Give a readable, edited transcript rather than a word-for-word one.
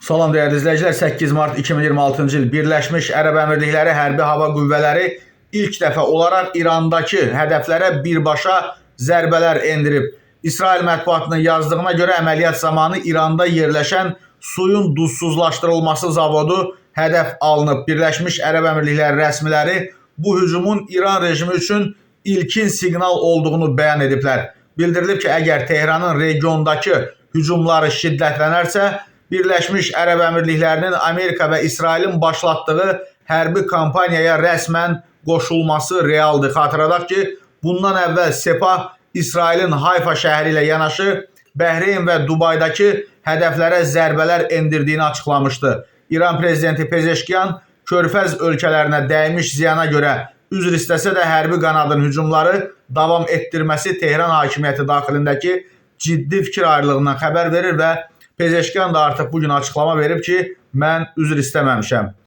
Salam değerli izleyiciler, 8 Mart 2026-cı il Birləşmiş Ərəb Əmirlikləri Hərbi Hava Qüvvələri ilk dəfə olaraq İrandakı hədəflərə birbaşa zərbələr endirib. İsrail mətbuatının yazdığına görə əməliyyat zamanı İranda yerləşən suyun duzsuzlaşdırılması zavodu hədəf alınıb. Birləşmiş Ərəb Əmirlikləri rəsmiləri bu hücumun İran rejimi üçün ilkin siqnal olduğunu bəyan ediblər. Bildirilib ki, əgər Tehranın regiondakı hücumları şiddətlənərsə, Birləşmiş Ərəb Əmirliklərinin Amerika və İsrailin başlatdığı hərbi kampaniyaya rəsmən qoşulması realdır. Xatırladaq ki, bundan əvvəl Sepah İsrailin Hayfa şəhəri ilə yanaşı Bəhreyn və Dubaydakı hədəflərə zərbələr endirdiyini açıqlamışdı. İran prezidenti Pezeşkiyan Körfəz ölkələrinə dəymiş ziyana görə üzr istəsə də hərbi qanadın hücumları davam etdirməsi Tehran hakimiyyəti daxilindəki ciddi fikir ayrılığından xəbər verir və Pezeşkiyan da artıq bugün açıqlama verib ki, mən üzr istəməmişəm.